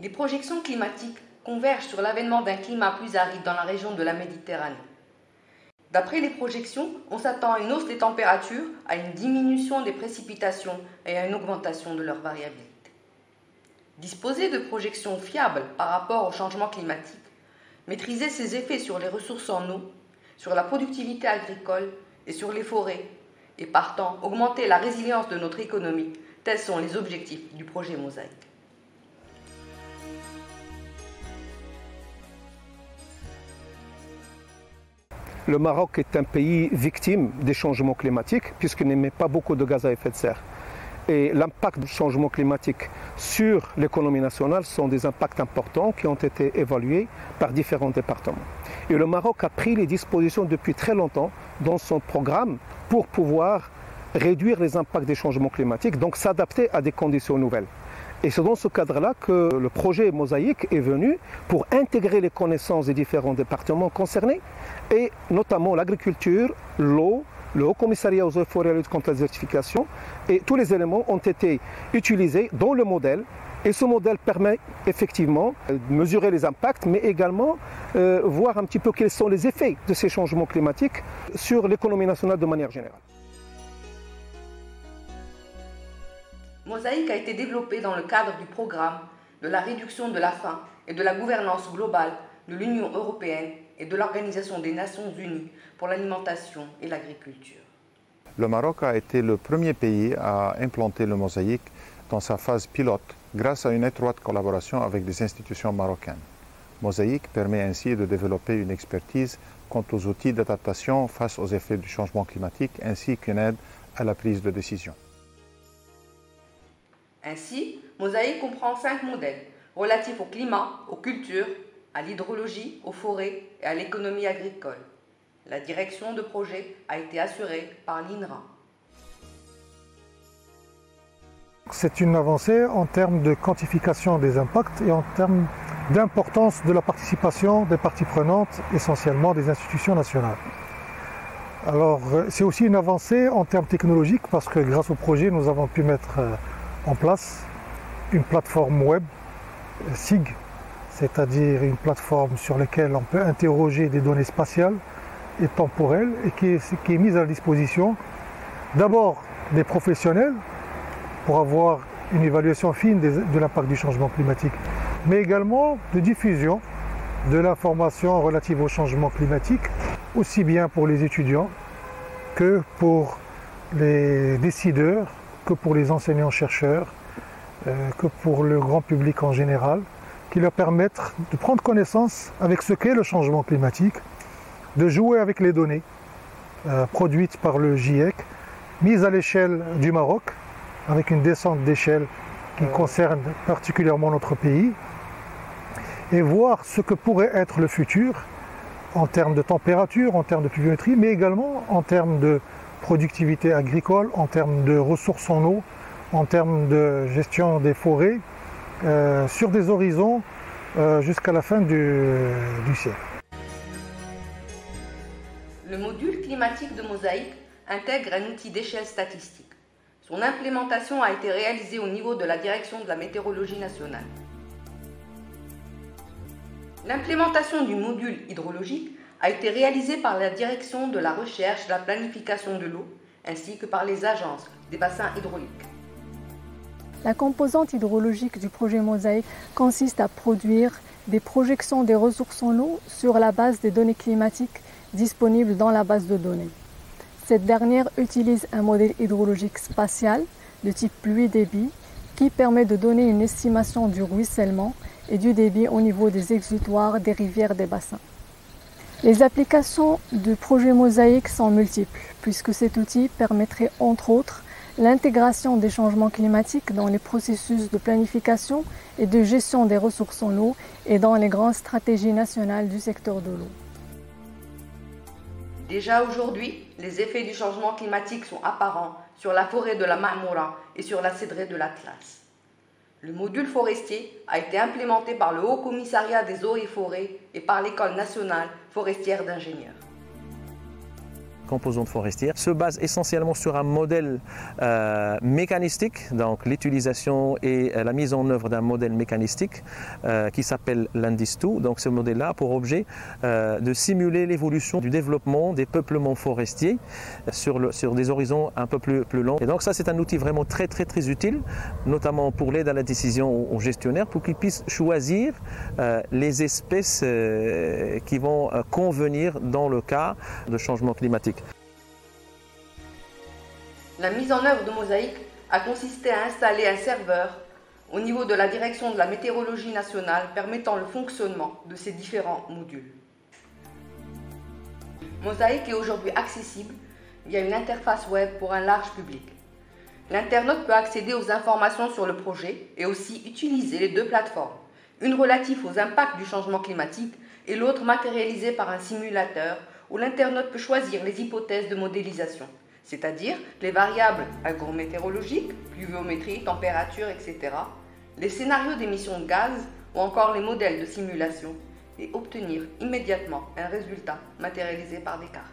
Les projections climatiques convergent sur l'avènement d'un climat plus aride dans la région de la Méditerranée. D'après les projections, on s'attend à une hausse des températures, à une diminution des précipitations et à une augmentation de leur variabilité. Disposer de projections fiables par rapport au changement climatique, maîtriser ses effets sur les ressources en eau, sur la productivité agricole et sur les forêts, et partant augmenter la résilience de notre économie, tels sont les objectifs du projet Mosaïque. Le Maroc est un pays victime des changements climatiques puisqu'il n'émet pas beaucoup de gaz à effet de serre. Et l'impact du changement climatique sur l'économie nationale sont des impacts importants qui ont été évalués par différents départements. Et le Maroc a pris les dispositions depuis très longtemps dans son programme pour pouvoir réduire les impacts des changements climatiques, donc s'adapter à des conditions nouvelles. Et c'est dans ce cadre-là que le projet Mosaïque est venu pour intégrer les connaissances des différents départements concernés, et notamment l'agriculture, l'eau, le Haut Commissariat aux eaux et forêts et à la lutte contre la désertification, et tous les éléments ont été utilisés dans le modèle. Et ce modèle permet effectivement de mesurer les impacts, mais également voir un petit peu quels sont les effets de ces changements climatiques sur l'économie nationale de manière générale. Mosaïque a été développé dans le cadre du programme de la réduction de la faim et de la gouvernance globale de l'Union européenne et de l'Organisation des Nations Unies pour l'alimentation et l'agriculture. Le Maroc a été le premier pays à implanter le Mosaïque dans sa phase pilote grâce à une étroite collaboration avec des institutions marocaines. Mosaïque permet ainsi de développer une expertise quant aux outils d'adaptation face aux effets du changement climatique ainsi qu'une aide à la prise de décision. Ainsi, Mosaïque comprend 5 modèles relatifs au climat, aux cultures, à l'hydrologie, aux forêts et à l'économie agricole. La direction de projet a été assurée par l'INRA. C'est une avancée en termes de quantification des impacts et en termes d'importance de la participation des parties prenantes, essentiellement des institutions nationales. Alors, c'est aussi une avancée en termes technologiques parce que grâce au projet, nous avons pu mettre en place une plateforme web SIG, c'est-à-dire une plateforme sur laquelle on peut interroger des données spatiales et temporelles et qui est mise à la disposition d'abord des professionnels pour avoir une évaluation fine de l'impact du changement climatique, mais également de diffusion de l'information relative au changement climatique, aussi bien pour les étudiants que pour les décideurs, que pour les enseignants-chercheurs, que pour le grand public en général, qui leur permettent de prendre connaissance avec ce qu'est le changement climatique, de jouer avec les données produites par le GIEC, mises à l'échelle du Maroc, avec une descente d'échelle qui concerne particulièrement notre pays, et voir ce que pourrait être le futur en termes de température, en termes de pluviométrie, mais également en termes de productivité agricole, en termes de ressources en eau, en termes de gestion des forêts, sur des horizons jusqu'à la fin du siècle. Le module climatique de Mosaïque intègre un outil d'échelle statistique. Son implémentation a été réalisée au niveau de la Direction de la météorologie nationale. L'implémentation du module hydrologique a été réalisée par la Direction de la recherche et de la planification de l'eau, ainsi que par les agences des bassins hydrauliques. La composante hydrologique du projet Mosaïque consiste à produire des projections des ressources en eau sur la base des données climatiques disponibles dans la base de données. Cette dernière utilise un modèle hydrologique spatial de type pluie-débit qui permet de donner une estimation du ruissellement et du débit au niveau des exutoires des rivières des bassins. Les applications du projet Mosaïque sont multiples puisque cet outil permettrait entre autres l'intégration des changements climatiques dans les processus de planification et de gestion des ressources en eau et dans les grandes stratégies nationales du secteur de l'eau. Déjà aujourd'hui, les effets du changement climatique sont apparents sur la forêt de la Ma'moura et sur la cédrée de l'Atlas. Le module forestier a été implémenté par le Haut Commissariat des eaux et forêts et par l'École nationale forestière d'ingénieurs. composantes forestières se base essentiellement sur un modèle mécanistique, donc l'utilisation et la mise en œuvre d'un modèle mécanistique qui s'appelle l'INDIS2. Donc ce modèle-là a pour objet de simuler l'évolution du développement des peuplements forestiers sur des horizons un peu plus longs. Et donc ça, c'est un outil vraiment très utile, notamment pour l'aide à la décision aux gestionnaires, pour qu'ils puissent choisir les espèces qui vont convenir dans le cas de changement climatique. La mise en œuvre de Mosaic a consisté à installer un serveur au niveau de la direction de la météorologie nationale permettant le fonctionnement de ces différents modules. Mosaic est aujourd'hui accessible via une interface web pour un large public. L'internaute peut accéder aux informations sur le projet et aussi utiliser les deux plateformes, une relative aux impacts du changement climatique et l'autre matérialisée par un simulateur où l'internaute peut choisir les hypothèses de modélisation, c'est-à-dire les variables agrométéorologiques, pluviométrie, température, etc., les scénarios d'émissions de gaz ou encore les modèles de simulation et obtenir immédiatement un résultat matérialisé par des cartes.